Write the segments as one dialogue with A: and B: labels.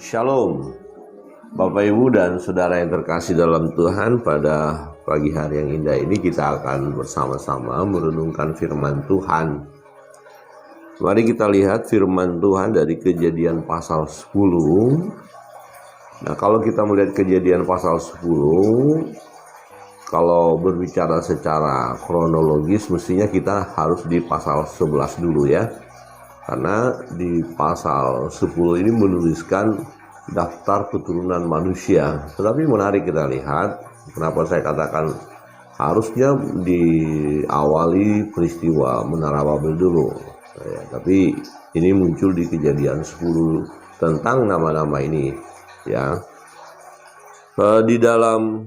A: Shalom, Bapak Ibu dan Saudara yang terkasih dalam Tuhan. Pada pagi hari yang indah ini kita akan bersama-sama merenungkan firman Tuhan. Mari kita lihat firman Tuhan dari Kejadian pasal 10. Nah, kalau kita melihat Kejadian pasal 10, kalau berbicara secara kronologis mestinya kita harus di pasal 11 dulu ya. Karena di pasal 10 ini menuliskan daftar keturunan manusia. Tetapi menarik kita lihat, kenapa saya katakan harusnya diawali peristiwa Menara Babel dulu. Ya, tapi ini muncul di Kejadian 10 tentang nama-nama ini. Ya, di dalam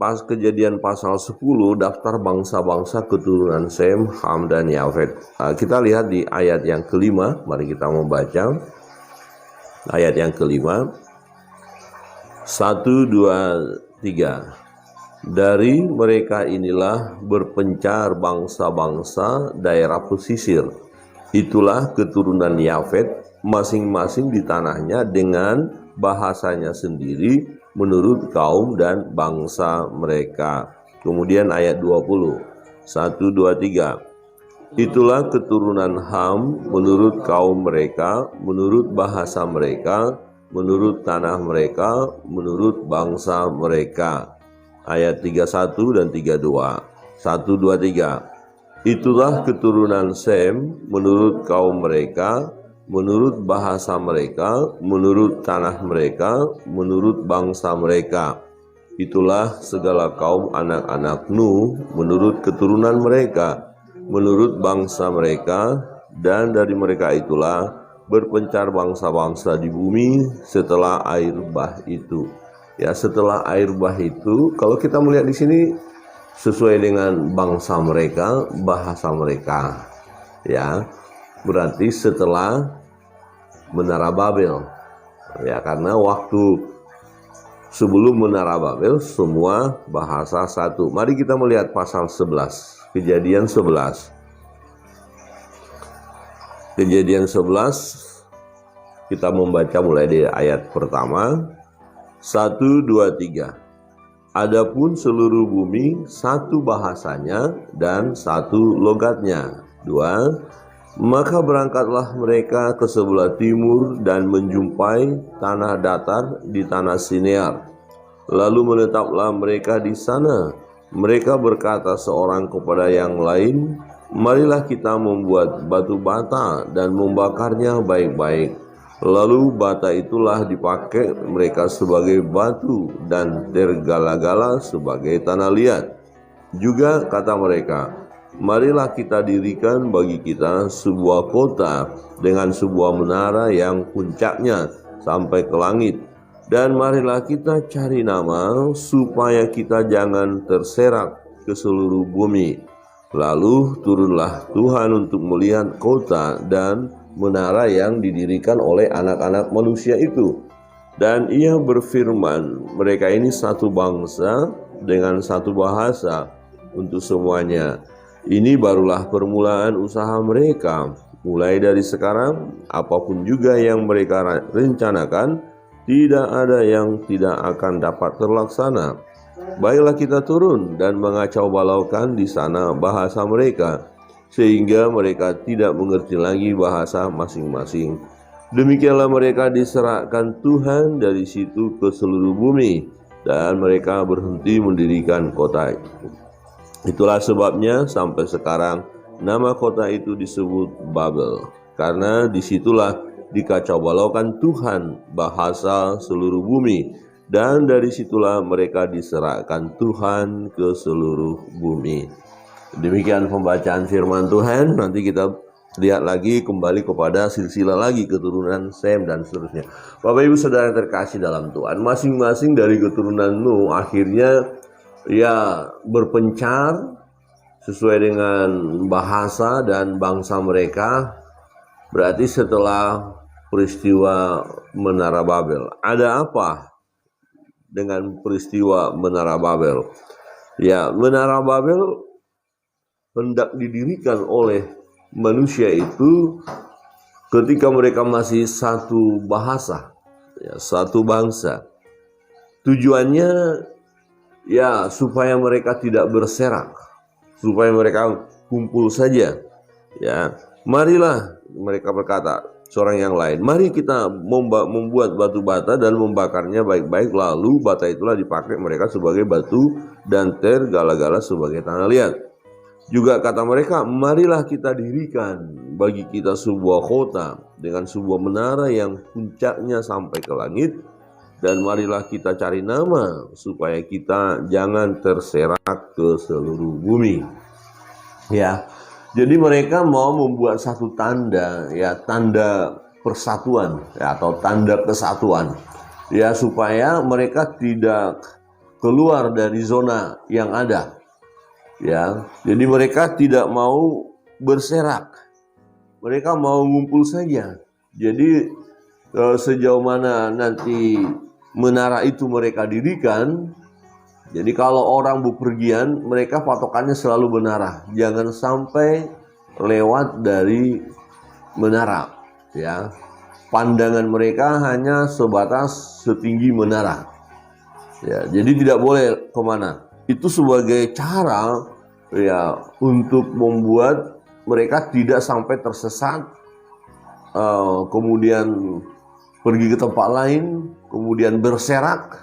A: Kejadian pasal 10 daftar bangsa-bangsa keturunan Sem, Ham, dan Yafet. Kita lihat di ayat yang kelima. Mari kita membaca ayat yang kelima. 1, 2, 3. Dari mereka inilah berpencar bangsa-bangsa daerah pesisir. Itulah keturunan Yafet, masing-masing di tanahnya dengan bahasanya sendiri menurut kaum dan bangsa mereka. Kemudian ayat 20. 1, 2, 3. Itulah keturunan Ham menurut kaum mereka, menurut bahasa mereka, menurut tanah mereka, menurut bangsa mereka. Ayat 31 dan 32. 1, 2, 3. Itulah keturunan Sem menurut kaum mereka, menurut bahasa mereka, menurut tanah mereka, menurut bangsa mereka. Itulah segala kaum anak-anak Nuh menurut keturunan mereka, menurut bangsa mereka, dan dari mereka itulah berpencar bangsa-bangsa di bumi setelah air bah itu. Ya, setelah air bah itu, kalau kita melihat di sini sesuai dengan bangsa mereka, bahasa mereka. Ya, berarti setelah Menara Babel, ya, karena waktu sebelum Menara Babel semua bahasa satu. Mari kita melihat pasal 11, Kejadian 11. Kejadian 11 kita membaca mulai dari ayat pertama. 1, 2, 3. Adapun seluruh bumi satu bahasanya dan satu logatnya. 2. Maka berangkatlah mereka ke sebelah timur dan menjumpai tanah datar di tanah Sinear. Lalu menetaplah mereka di sana. Mereka berkata seorang kepada yang lain, marilah kita membuat batu bata dan membakarnya baik-baik. Lalu bata itulah dipakai mereka sebagai batu dan tergala-gala sebagai tanah liat. Juga kata mereka, marilah kita dirikan bagi kita sebuah kota dengan sebuah menara yang puncaknya sampai ke langit. Dan marilah kita cari nama supaya kita jangan terserak ke seluruh bumi. Lalu turunlah Tuhan untuk melihat kota dan menara yang didirikan oleh anak-anak manusia itu. Dan ia berfirman, mereka ini satu bangsa dengan satu bahasa untuk semuanya. Ini barulah permulaan usaha mereka. Mulai dari sekarang, apapun juga yang mereka rencanakan, tidak ada yang tidak akan dapat terlaksana. Baiklah kita turun dan mengacau balaukan di sana bahasa mereka, sehingga mereka tidak mengerti lagi bahasa masing-masing. Demikianlah mereka diserahkan Tuhan dari situ ke seluruh bumi, dan mereka berhenti mendirikan kota itu. Itulah sebabnya sampai sekarang nama kota itu disebut Babel, karena disitulah dikacau balaukan Tuhan bahasa seluruh bumi, dan dari situlah mereka diserahkan Tuhan ke seluruh bumi. Demikian pembacaan firman Tuhan. Nanti kita lihat lagi kembali kepada silsilah lagi keturunan Sem dan seterusnya. Bapak Ibu Saudara yang terkasih dalam Tuhan, masing-masing dari keturunan Nuh akhirnya ya berpencar sesuai dengan bahasa dan bangsa mereka. Berarti setelah peristiwa Menara Babel, ada apa dengan peristiwa Menara Babel? Ya, Menara Babel hendak didirikan oleh manusia itu ketika mereka masih satu bahasa. ya, satu bangsa. Tujuannya ya supaya mereka tidak berserak, supaya mereka kumpul saja. Ya, marilah, mereka berkata seorang yang lain, mari kita membuat batu bata dan membakarnya baik-baik, lalu bata itulah dipakai mereka sebagai batu dan gala-gala sebagai tanah liat. Juga kata mereka, marilah kita dirikan bagi kita sebuah kota dengan sebuah menara yang puncaknya sampai ke langit, dan marilah kita cari nama supaya kita jangan terserak ke seluruh bumi. Ya, jadi mereka mau membuat satu tanda, ya, tanda persatuan, ya, atau tanda kesatuan, ya, supaya mereka tidak keluar dari zona yang ada. Ya, jadi mereka tidak mau berserak, mereka mau ngumpul saja. Jadi sejauh mana nanti menara itu mereka dirikan, jadi kalau orang bepergian, mereka patokannya selalu menara, jangan sampai lewat dari menara. Ya, pandangan mereka hanya sebatas setinggi menara. Ya, jadi tidak boleh kemana. Itu sebagai cara, ya, untuk membuat mereka tidak sampai tersesat, kemudian pergi ke tempat lain, kemudian berserak.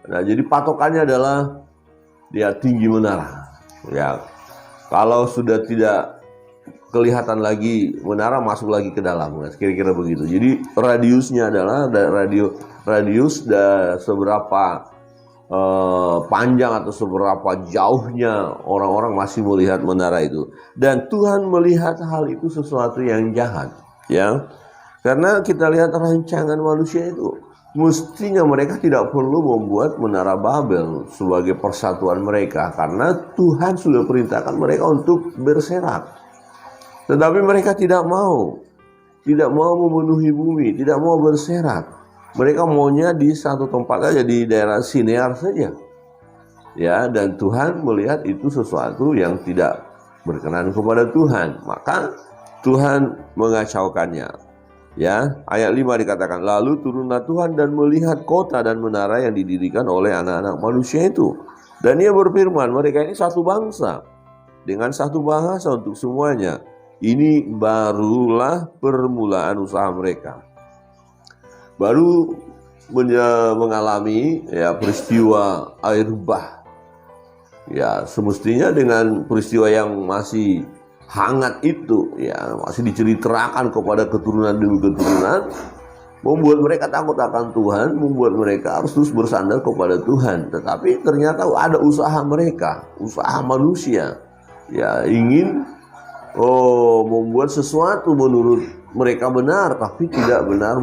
A: Nah, jadi patokannya adalah dia tinggi menara. Ya, kalau sudah tidak kelihatan lagi menara, masuk lagi ke dalam, kira-kira begitu. Jadi radiusnya adalah radius seberapa panjang atau seberapa jauhnya orang-orang masih melihat menara itu. Dan Tuhan melihat hal itu sesuatu yang jahat, ya. Karena kita lihat rancangan manusia itu, mestinya mereka tidak perlu membuat menara Babel sebagai persatuan mereka, karena Tuhan sudah perintahkan mereka untuk berserak. Tetapi mereka tidak mau memenuhi bumi, tidak mau berserak. Mereka maunya di satu tempat saja, di daerah Sinear saja. Ya, dan Tuhan melihat itu sesuatu yang tidak berkenan kepada Tuhan. Maka Tuhan mengacaukannya. Ya, ayat 5 dikatakan, lalu turunlah Tuhan dan melihat kota dan menara yang didirikan oleh anak-anak manusia itu. Dan ia berfirman, mereka ini satu bangsa dengan satu bahasa untuk semuanya. Ini barulah permulaan usaha mereka. Baru mengalami, ya, peristiwa air bah. Ya, semestinya dengan peristiwa yang masih hangat itu, ya, masih diceritakan kepada keturunan demi keturunan, membuat mereka takut akan Tuhan, membuat mereka harus terus bersandar kepada Tuhan. Tetapi ternyata ada usaha mereka, usaha manusia, ya, ingin membuat sesuatu menurut mereka benar, tapi tidak benar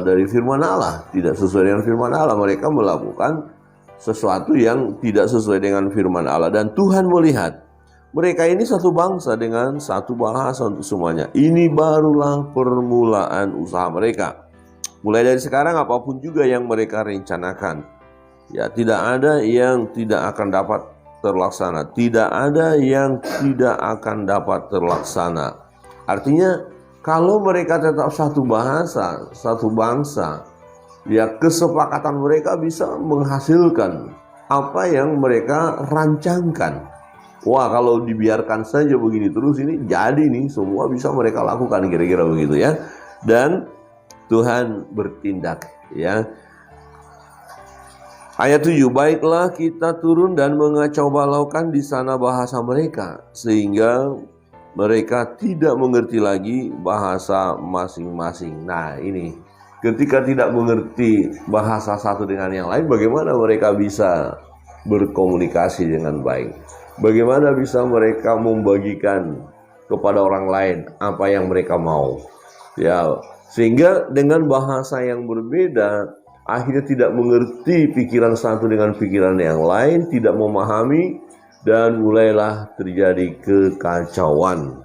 A: dari firman Allah, tidak sesuai dengan firman Allah. Mereka melakukan sesuatu yang tidak sesuai dengan firman Allah. Dan Tuhan melihat mereka ini satu bangsa dengan satu bahasa untuk semuanya. Ini barulah permulaan usaha mereka. Mulai dari sekarang apapun juga yang mereka rencanakan, ya, tidak ada yang tidak akan dapat terlaksana. Tidak ada yang tidak akan dapat terlaksana. Artinya kalau mereka tetap satu bahasa, satu bangsa, ya, kesepakatan mereka bisa menghasilkan apa yang mereka rancangkan. Wah, kalau dibiarkan saja begini terus, ini jadi nih, semua bisa mereka lakukan, kira-kira begitu, ya. Dan Tuhan bertindak, ya. Ayat 7, baiklah kita turun dan mengacau balaukan di sana bahasa mereka, sehingga mereka tidak mengerti lagi bahasa masing-masing. Nah, ini ketika tidak mengerti bahasa satu dengan yang lain, bagaimana mereka bisa berkomunikasi dengan baik? Bagaimana bisa mereka membagikan kepada orang lain apa yang mereka mau? Ya, sehingga dengan bahasa yang berbeda, akhirnya tidak mengerti pikiran satu dengan pikiran yang lain, tidak memahami, dan mulailah terjadi kekacauan.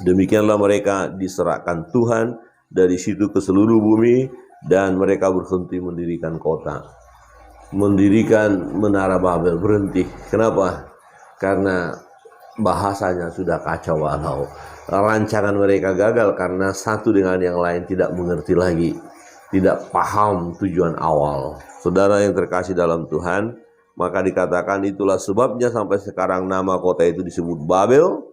A: Demikianlah mereka diserahkan Tuhan dari situ ke seluruh bumi, dan mereka berhenti mendirikan kota, mendirikan menara Babel, berhenti. Kenapa? Karena bahasanya sudah kacau balau. Rancangan mereka gagal karena satu dengan yang lain tidak mengerti lagi. tidak paham tujuan awal. Saudara yang terkasih dalam Tuhan, maka dikatakan itulah sebabnya sampai sekarang nama kota itu disebut Babel,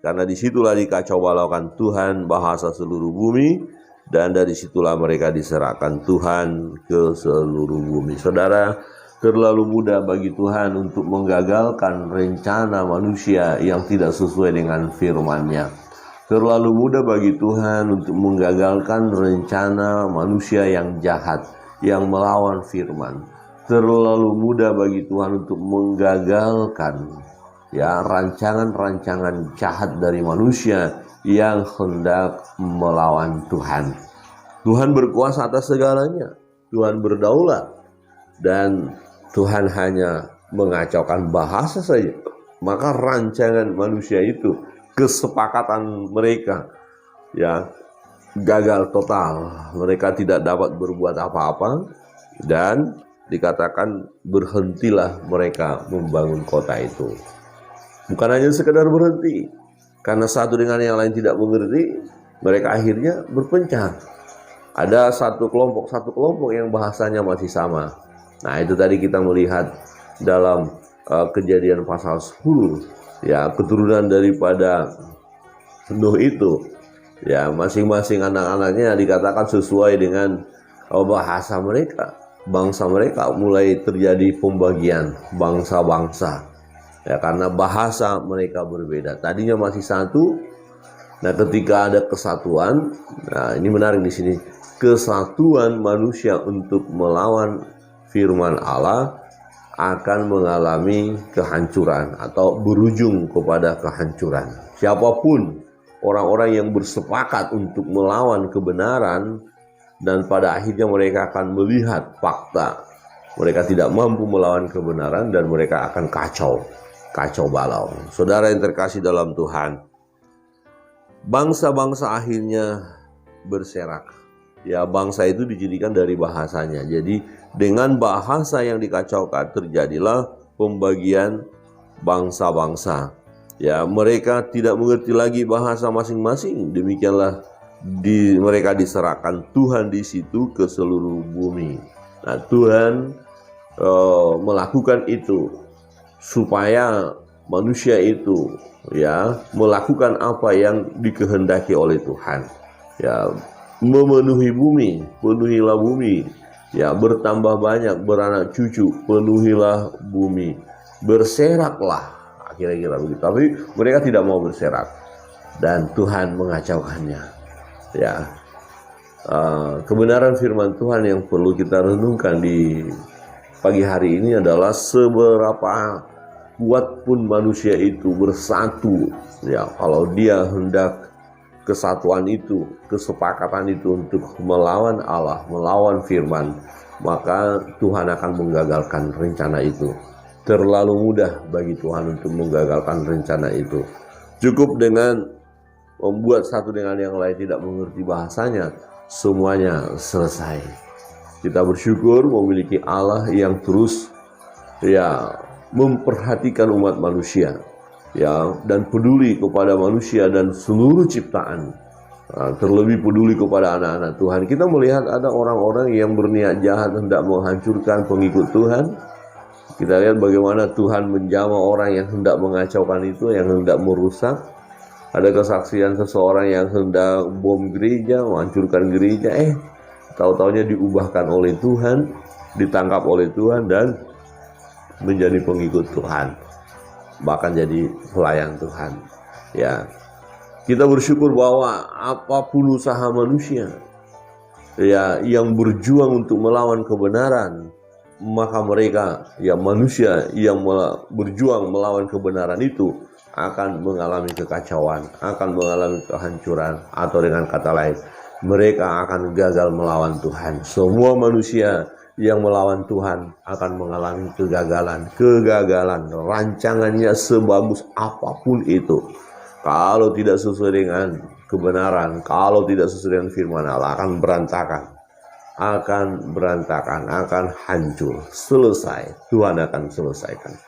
A: karena disitulah dikacau balaukan Tuhan bahasa seluruh bumi, dan dari situlah mereka diserahkan Tuhan ke seluruh bumi. Saudara, terlalu mudah bagi Tuhan untuk menggagalkan rencana manusia yang tidak sesuai dengan firman-Nya. Terlalu mudah bagi Tuhan untuk menggagalkan rencana manusia yang jahat, yang melawan firman. Terlalu mudah bagi Tuhan untuk menggagalkan rancangan-rancangan jahat dari manusia yang hendak melawan Tuhan. Tuhan berkuasa atas segalanya. Tuhan berdaulat. Dan Tuhan hanya mengacaukan bahasa saja. Maka rancangan manusia itu, kesepakatan mereka gagal total. Mereka tidak dapat berbuat apa-apa, dan dikatakan berhentilah mereka membangun kota itu. Bukan hanya sekedar berhenti, karena satu dengan yang lain tidak mengerti, mereka akhirnya berpencar. Ada satu kelompok yang bahasanya masih sama. Nah, itu tadi kita melihat dalam Kejadian pasal 10, keturunan daripada Nuh itu, masing-masing anak-anaknya dikatakan sesuai dengan bahasa mereka. Bangsa mereka mulai terjadi pembagian bangsa-bangsa, karena bahasa mereka berbeda. Tadinya masih satu. Nah, ketika ada kesatuan, ini menarik di sini, kesatuan manusia untuk melawan firman Allah akan mengalami kehancuran atau berujung kepada kehancuran. Siapapun orang-orang yang bersepakat untuk melawan kebenaran, dan pada akhirnya mereka akan melihat fakta mereka tidak mampu melawan kebenaran, dan mereka akan kacau balau. Saudara yang terkasih dalam Tuhan, bangsa-bangsa akhirnya berserak. Bangsa itu dijadikan dari bahasanya. Jadi dengan bahasa yang dikacaukan terjadilah pembagian bangsa-bangsa. Mereka tidak mengerti lagi bahasa masing-masing. Demikianlah mereka diserahkan Tuhan di situ ke seluruh bumi. Nah, Tuhan melakukan itu supaya manusia itu melakukan apa yang dikehendaki oleh Tuhan. Memenuhi bumi, penuhilah bumi. Bertambah banyak, beranak cucu, penuhilah bumi. Berseraklah, kira-kira begitu. Tapi mereka tidak mau berserak, dan Tuhan mengacaukannya. Kebenaran firman Tuhan yang perlu kita renungkan di pagi hari ini adalah seberapa kuat pun manusia itu bersatu, kalau dia hendak kesatuan itu, kesepakatan itu untuk melawan Allah, melawan firman, maka Tuhan akan menggagalkan rencana itu. Terlalu mudah bagi Tuhan untuk menggagalkan rencana itu. Cukup dengan membuat satu dengan yang lain tidak mengerti bahasanya, semuanya selesai. Kita bersyukur memiliki Allah yang terus memperhatikan umat manusia, dan peduli kepada manusia dan seluruh ciptaan. Terlebih peduli kepada anak-anak Tuhan. Kita melihat ada orang-orang yang berniat jahat hendak menghancurkan pengikut Tuhan. Kita lihat bagaimana Tuhan menjamah orang yang hendak mengacaukan itu, yang hendak merusak. Ada kesaksian seseorang yang hendak bom gereja, menghancurkan gereja, tahu-taunya diubahkan oleh Tuhan, ditangkap oleh Tuhan, dan menjadi pengikut Tuhan, bahkan jadi pelayan Tuhan. Kita bersyukur bahwa apapun usaha manusia yang berjuang untuk melawan kebenaran, maka mereka manusia yang berjuang melawan kebenaran itu akan mengalami kekacauan, akan mengalami kehancuran, atau dengan kata lain, mereka akan gagal melawan Tuhan. Semua manusia yang melawan Tuhan akan mengalami kegagalan. Rancangannya sebagus apapun itu, kalau tidak sesuai dengan kebenaran, kalau tidak sesuai dengan firman Allah, akan berantakan, akan hancur, selesai. Tuhan akan selesaikan.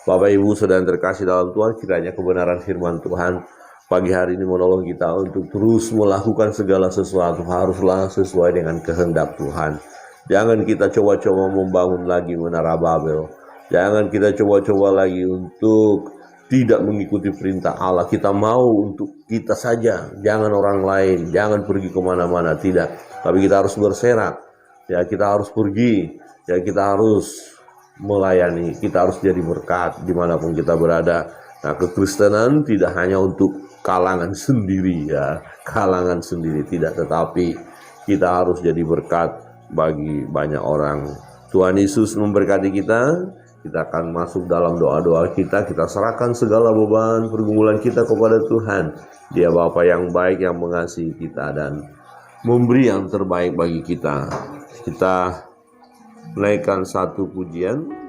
A: Bapak Ibu saudara yang terkasih dalam Tuhan, kiranya kebenaran firman Tuhan pagi hari ini menolong kita untuk terus melakukan segala sesuatu haruslah sesuai dengan kehendak Tuhan. Jangan kita coba-coba membangun lagi menara Babel. Jangan kita coba-coba lagi untuk tidak mengikuti perintah Allah. Kita mau untuk kita saja, jangan orang lain, jangan pergi kemana-mana, tidak. Tapi kita harus berserak, ya kita harus pergi, ya kita harus melayani, kita harus jadi berkat dimanapun kita berada. Nah, kekristenan tidak hanya untuk kalangan sendiri ya, kalangan sendiri tidak, tetapi kita harus jadi berkat bagi banyak orang. Tuhan Yesus memberkati kita. Kita akan masuk dalam doa-doa kita serahkan segala beban pergumulan kita kepada Tuhan. Dia Bapa yang baik yang mengasihi kita dan memberi yang terbaik bagi kita. Kita menaikkan satu pujian.